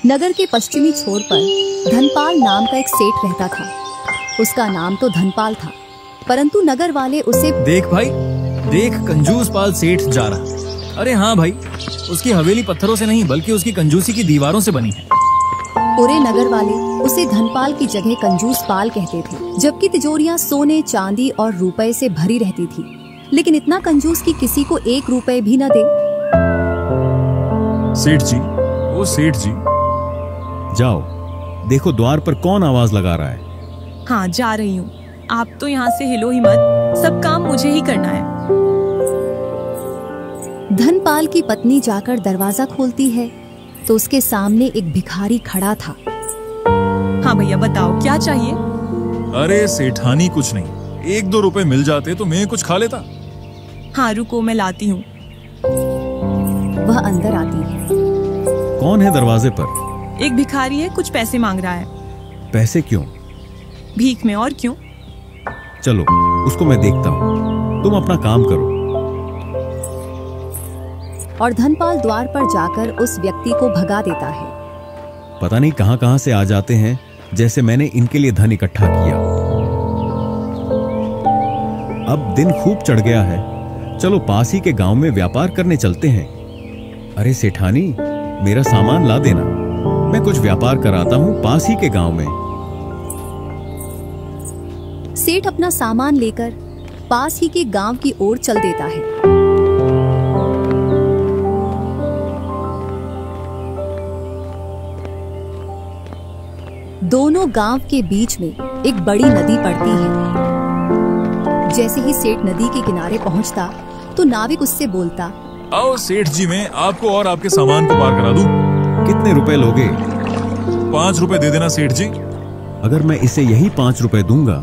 नगर के पश्चिमी छोर पर धनपाल नाम का एक सेठ रहता था। उसका नाम तो धनपाल था, परंतु नगर वाले उसे देख भाई, देख कंजूस पाल सेठ जा रहा। अरे हाँ भाई, उसकी हवेली पत्थरों से नहीं बल्कि उसकी कंजूसी की दीवारों से बनी है। पूरे नगर वाले उसे धनपाल की जगह कंजूस पाल कहते थे, जबकि तिजोरियां सोने चांदी और रुपए से भरी रहती थी, लेकिन इतना कंजूस कि किसी को 1 रुपए भी न दे। सेठ जी, ओ सेठ जी, जाओ देखो द्वार पर कौन आवाज लगा रहा है। हाँ जा रही हूँ, आप तो यहाँ से हिलो ही मत, सब काम मुझे ही करना है। धनपाल की पत्नी जाकर दरवाजा खोलती है तो उसके सामने एक भिखारी खड़ा था। हाँ भैया बताओ क्या चाहिए। अरे सेठानी कुछ नहीं, 1-2 रुपए मिल जाते तो मैं कुछ खा लेता। हाँ रुको मैं लाती हूँ। वह अंदर आती है। कौन है दरवाजे पर? एक भिखारी है, कुछ पैसे मांग रहा है। पैसे क्यों? भीख में, और क्यों। चलो उसको मैं देखता हूँ, तुम अपना काम करो। और धनपाल द्वार पर जाकर उस व्यक्ति को भगा देता है। पता नहीं कहां से आ जाते हैं, जैसे मैंने इनके लिए धन इकट्ठा किया। अब दिन खूब चढ़ गया है, चलो पास ही के गांव में व्यापार करने चलते हैं। अरे सेठानी, मेरा सामान ला देना, मैं कुछ व्यापार कराता हूं पास ही के गांव में। सेठ अपना सामान लेकर पास ही के गांव की ओर चल देता है। दोनों गांव के बीच में एक बड़ी नदी पड़ती है। जैसे ही सेठ नदी के किनारे पहुंचता तो नाविक उससे बोलता, आओ सेठ जी, मैं आपको और आपके सामान को पार करा दूं। कितने रुपए लोगे? 5 रुपए दे देना सेठ जी। अगर मैं इसे यही 5 रुपए दूंगा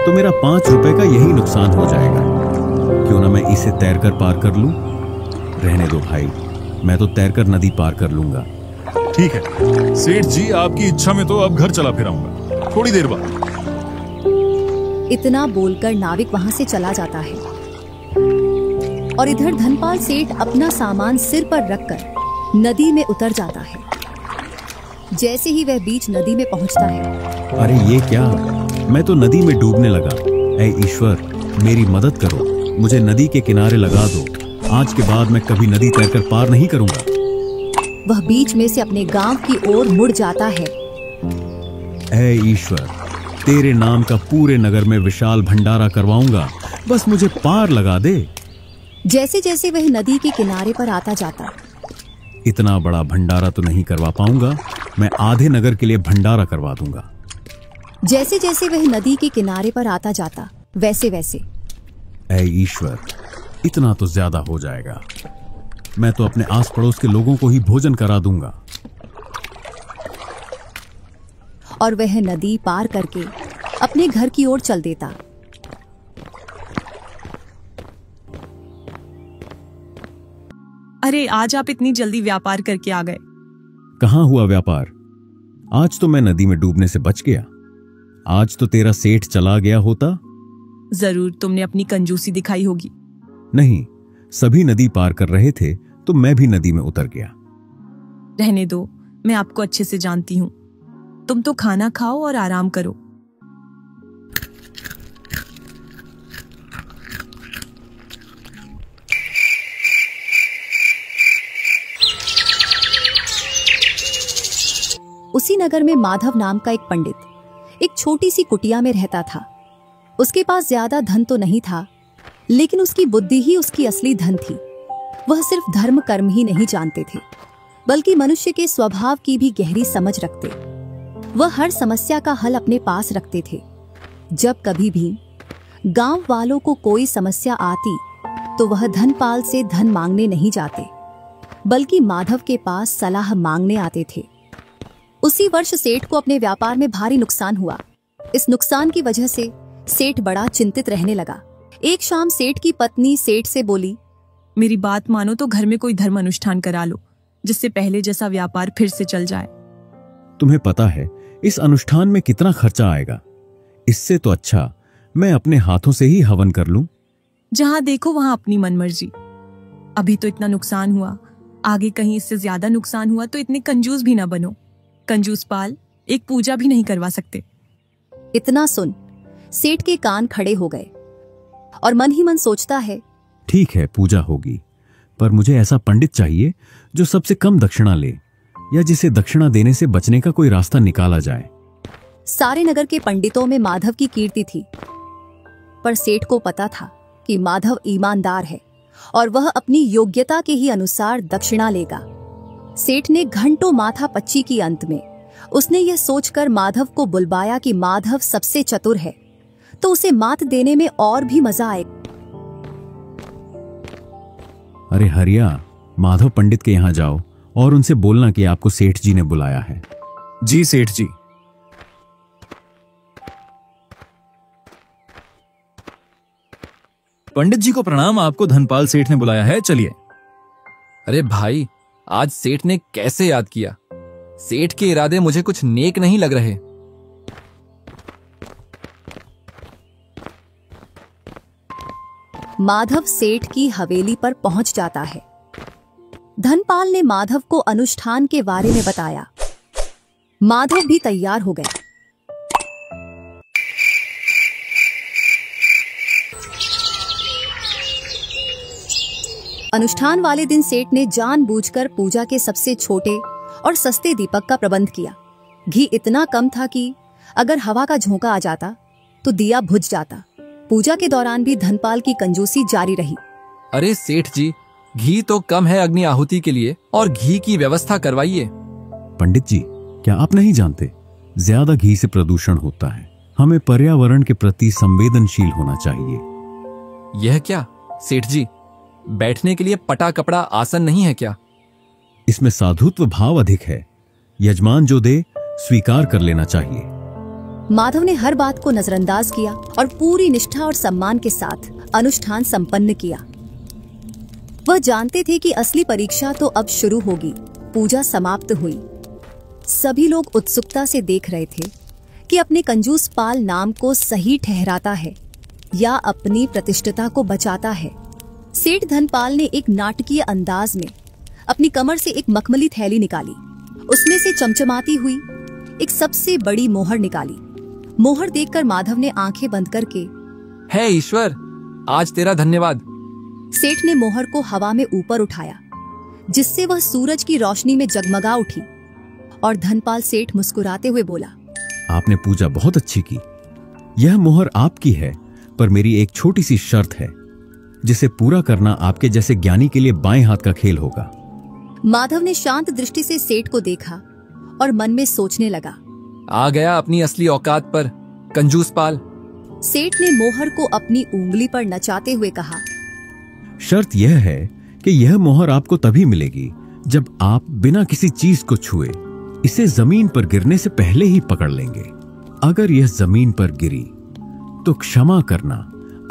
तो मेरा 5 रुपए का यही नुकसान हो जाएगा। क्यों ना मैं इसे तैरकर पार कर लूं? रहने दो भाई, मैं तो तैरकर नदी पार कर लूंगा। ठीक है सेठ जी, आपकी इच्छा में तो अब घर चला फिर आऊंगा, थोड़ी देर बाद। इतना बोलकर नाविक वहां से चला जाता है और इधर धनपाल सेठ अपना सामान सिर पर रखकर नदी में उतर जाता है। जैसे ही वह बीच नदी में पहुंचता है, अरे ये क्या, मैं तो नदी में डूबने लगा। ऐ ईश्वर, मेरी मदद करो, मुझे नदी के किनारे लगा दो। आज के बाद मैं कभी नदी तैरकर पार नहीं करूंगा। वह बीच में से अपने गांव की ओर मुड़ जाता है। ऐ ईश्वर, तेरे नाम का पूरे नगर में विशाल भंडारा करवाऊंगा, बस मुझे पार लगा दे। जैसे जैसे वह नदी के किनारे पर आता जाता, इतना बड़ा भंडारा तो नहीं करवा पाऊंगा, मैं आधे नगर के लिए भंडारा करवा दूंगा। जैसे जैसे वह नदी के किनारे पर आता जाता, वैसे वैसे ऐ ईश्वर, इतना तो ज्यादा हो जाएगा। मैं तो अपने आस पड़ोस के लोगों को ही भोजन करा दूंगा। और वह नदी पार करके अपने घर की ओर चल देता। अरे आज आप इतनी जल्दी व्यापार करके आ गए। कहाँ हुआ व्यापार? आज तो मैं नदी में डूबने से बच गया। आज तो तेरा सेठ चला गया होता। जरूर तुमने अपनी कंजूसी दिखाई होगी। नहीं, सभी नदी पार कर रहे थे तो मैं भी नदी में उतर गया। रहने दो, मैं आपको अच्छे से जानती हूँ। तुम तो खाना खाओ और आराम करो। उसी नगर में माधव नाम का एक पंडित एक छोटी सी कुटिया में रहता था। उसके पास ज्यादा धन तो नहीं था, लेकिन उसकी बुद्धि ही उसकी असली धन थी। वह सिर्फ धर्म कर्म ही नहीं जानते थे, बल्कि मनुष्य के स्वभाव की भी गहरी समझ रखते। वह हर समस्या का हल अपने पास रखते थे। जब कभी भी गांव वालों को कोई समस्या आती तो वह धनपाल से धन मांगने नहीं जाते, बल्कि माधव के पास सलाह मांगने आते थे। उसी वर्ष सेठ को अपने व्यापार में भारी नुकसान हुआ। इस नुकसान की वजह से सेठ बड़ा चिंतित रहने लगा। एक शाम सेठ की पत्नी सेठ से बोली, मेरी बात मानो तो घर में कोई धर्म अनुष्ठान करा लो, जिससे पहले जैसा व्यापार फिर से चल जाए। तुम्हें पता है इस अनुष्ठान में कितना खर्चा आएगा? इससे तो अच्छा मैं अपने हाथों से ही हवन कर लूं। जहां देखो वहां अपनी मनमर्जी। अभी तो इतना नुकसान हुआ, आगे कहीं इससे ज्यादा नुकसान हुआ तो इतने कंजूस भी ना बनो। कंजूस पाल एक पूजा भी नहीं करवा सकते। इतना सुन सेठ के कान खड़े हो गए और मन ही मन सोचता है, ठीक है पूजा होगी, पर मुझे ऐसा पंडित चाहिए जो सबसे कम दक्षिणा ले, या जिसे दक्षिणा देने से बचने का कोई रास्ता निकाला जाए। सारे नगर के पंडितों में माधव की कीर्ति थी, पर सेठ को पता था कि माधव ईमानदार है और वह अपनी योग्यता के ही अनुसार दक्षिणा लेगा। सेठ ने घंटों माथा पच्ची की अंत में उसने यह सोचकर माधव को बुलवाया कि माधव सबसे चतुर है तो उसे मात देने में और भी मजा आए। अरे हरिया, माधव पंडित के यहाँ जाओ और उनसे बोलना कि आपको सेठ जी ने बुलाया है। जी सेठ जी। पंडित जी को प्रणाम, आपको धनपाल सेठ ने बुलाया है, चलिए। अरे भाई, आज सेठ ने कैसे याद किया? सेठ के इरादे मुझे कुछ नेक नहीं लग रहे। माधव सेठ की हवेली पर पहुंच जाता है। धनपाल ने माधव को अनुष्ठान के बारे में बताया। माधव भी तैयार हो गया। अनुष्ठान वाले दिन सेठ ने जानबूझकर पूजा के सबसे छोटे और सस्ते दीपक का प्रबंध किया। घी इतना कम था कि अगर हवा का झोंका आ जाता तो दिया बुझ जाता। पूजा के दौरान भी धनपाल की कंजूसी जारी रही। अरे सेठ जी, घी तो कम है अग्नि आहुति के लिए, और घी की व्यवस्था करवाइए। पंडित जी, क्या आप नहीं जानते, ज्यादा घी से प्रदूषण होता है। हमें पर्यावरण के प्रति संवेदनशील होना चाहिए। यह क्या सेठ जी, बैठने के लिए पटा कपड़ा आसन नहीं है क्या? इसमें साधुत्व भाव अधिक है। यजमान जो दे स्वीकार कर लेना चाहिए। माधव ने हर बात को नजरअंदाज किया और पूरी निष्ठा और सम्मान के साथ अनुष्ठान संपन्न किया। वह जानते थे कि असली परीक्षा तो अब शुरू होगी। पूजा समाप्त हुई। सभी लोग उत्सुकता से देख रहे थे कि अपने कंजूस पाल नाम को सही ठहराता है या अपनी प्रतिष्ठिता को बचाता है। सेठ धनपाल ने एक नाटकीय अंदाज में अपनी कमर से एक मखमली थैली निकाली। उसमें से चमचमाती हुई एक सबसे बड़ी मोहर निकाली। मोहर देखकर माधव ने आंखें बंद करके, हे ईश्वर, आज तेरा धन्यवाद। सेठ ने मोहर को हवा में ऊपर उठाया, जिससे वह सूरज की रोशनी में जगमगा उठी। और धनपाल सेठ मुस्कुराते हुए बोला, आपने पूजा बहुत अच्छी की। यह मोहर आपकी है, पर मेरी एक छोटी सी शर्त है, जिसे पूरा करना आपके जैसे ज्ञानी के लिए बाएं हाथ का खेल होगा। माधव ने शांत दृष्टि से सेठ को देखा और मन में सोचने लगा, आ गया अपनी असली औकात पर, कंजूस पाल। सेठ ने मोहर को अपनी उंगली पर नचाते हुए कहा, शर्त यह है कि यह मोहर आपको तभी मिलेगी जब आप बिना किसी चीज को छुए इसे जमीन पर गिरने से पहले ही पकड़ लेंगे। अगर यह जमीन पर गिरी तो क्षमा करना,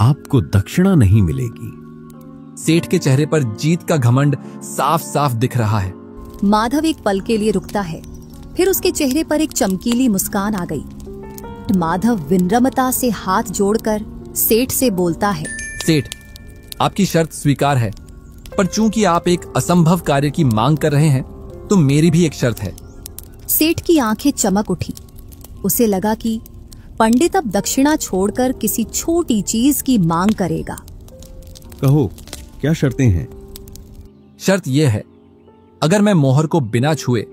आपको दक्षिणा नहीं मिलेगी। सेठ के चेहरे पर जीत का घमंड साफ साफ दिख रहा है। माधव एक पल के लिए रुकता है, फिर उसके चेहरे पर एक चमकीली मुस्कान आ गई। माधव विनम्रता से हाथ जोड़कर सेठ से बोलता है, सेठ, आपकी शर्त स्वीकार है, पर चूंकि आप एक असंभव कार्य की मांग कर रहे हैं, तो मेरी भी एक शर्त है। सेठ की आंखें चमक उठी। उसे लगा कि पंडित अब दक्षिणा छोड़कर किसी छोटी चीज की मांग करेगा। कहो, क्या शर्तें हैं? शर्त यह है, अगर मैं मोहर को बिना छुए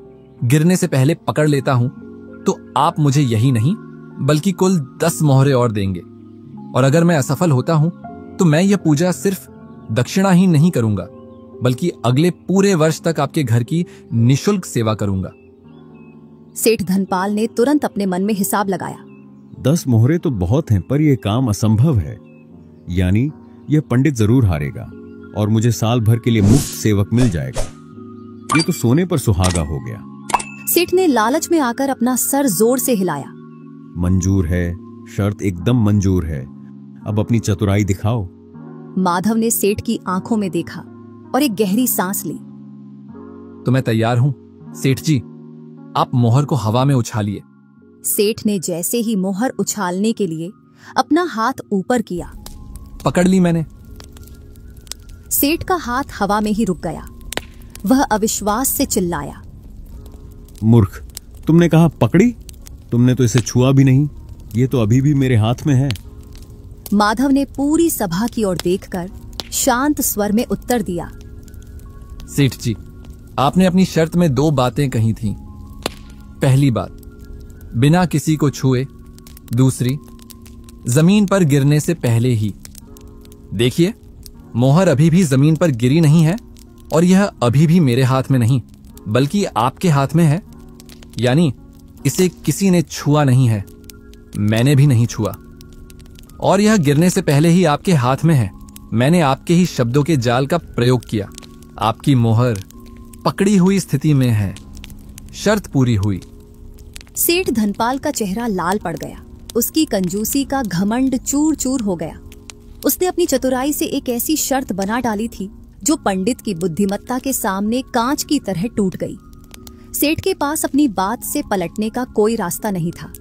गिरने से पहले पकड़ लेता हूं, तो आप मुझे यही नहीं बल्कि कुल 10 मोहरें और देंगे। और अगर मैं असफल होता हूं, तो मैं यह पूजा सिर्फ दक्षिणा ही नहीं करूंगा, बल्कि अगले पूरे वर्ष तक आपके घर की निःशुल्क सेवा करूंगा। सेठ धनपाल ने तुरंत अपने मन में हिसाब लगाया। 10 मोहरे तो बहुत हैं, पर यह काम असंभव है। यानी यह पंडित जरूर हारेगा और मुझे साल भर के लिए मुफ्त सेवक मिल जाएगा। ये तो सोने पर सुहागा हो गया। सेठ ने लालच में आकर अपना सर जोर से हिलाया। मंजूर है, शर्त एकदम मंजूर है। अब अपनी चतुराई दिखाओ। माधव ने सेठ की आंखों में देखा और एक गहरी सांस ली। तो मैं तैयार हूं सेठ जी, आप मोहर को हवा में उछालिए। सेठ ने जैसे ही मोहर उछालने के लिए अपना हाथ ऊपर किया, पकड़ ली मैंने। सेठ का हाथ हवा में ही रुक गया। वह अविश्वास से चिल्लाया, मूर्ख, तुमने कहा पकड़ी? तुमने तो इसे छुआ भी नहीं। ये तो अभी भी मेरे हाथ में है। माधव ने पूरी सभा की ओर देखकर शांत स्वर में उत्तर दिया। सेठ जी, आपने अपनी शर्त में 2 बातें कही थीं। पहली बात, बिना किसी को छुए। दूसरी, जमीन पर गिरने से पहले ही। देखिए, मोहर अभी भी जमीन पर गिरी नहीं है और यह अभी भी मेरे हाथ में नहीं बल्कि आपके हाथ में है। यानी इसे किसी ने छुआ नहीं है, मैंने भी नहीं छुआ। और यह गिरने से पहले ही आपके हाथ में है। मैंने आपके ही शब्दों के जाल का प्रयोग किया। आपकी मोहर पकड़ी हुई स्थिति में है। शर्त पूरी हुई। सेठ धनपाल का चेहरा लाल पड़ गया। उसकी कंजूसी का घमंड चूर चूर हो गया। उसने अपनी चतुराई से एक ऐसी शर्त बना डाली थी जो पंडित की बुद्धिमत्ता के सामने कांच की तरह टूट गई। सेठ के पास अपनी बात से पलटने का कोई रास्ता नहीं था।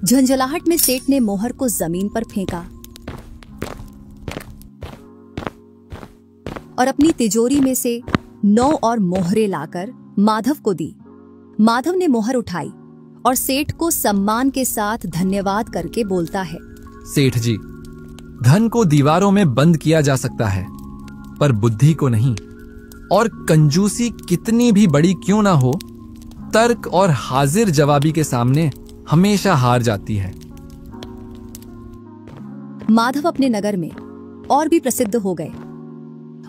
झंझलाहट में सेठ ने मोहर को जमीन पर फेंका और अपनी तिजोरी में से 9 और मोहरें लाकर माधव को दी। माधव ने मोहर उठाई और सेठ को सम्मान के साथ धन्यवाद करके बोलता है। सेठ जी, धन को दीवारों में बंद किया जा सकता है पर बुद्धि को नहीं। और कंजूसी कितनी भी बड़ी क्यों ना हो, तर्क और हाजिर जवाबी के सामने हमेशा हार जाती है। माधव अपने नगर में और भी प्रसिद्ध हो गए।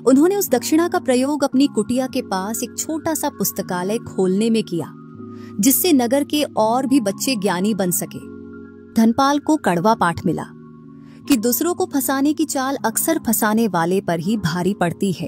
उन्होंने उस दक्षिणा का प्रयोग अपनी कुटिया के पास एक छोटा सा पुस्तकालय खोलने में किया, जिससे नगर के और भी बच्चे ज्ञानी बन सके। धनपाल को कड़वा पाठ मिला कि दूसरों को फंसाने की चाल अक्सर फंसाने वाले पर ही भारी पड़ती है।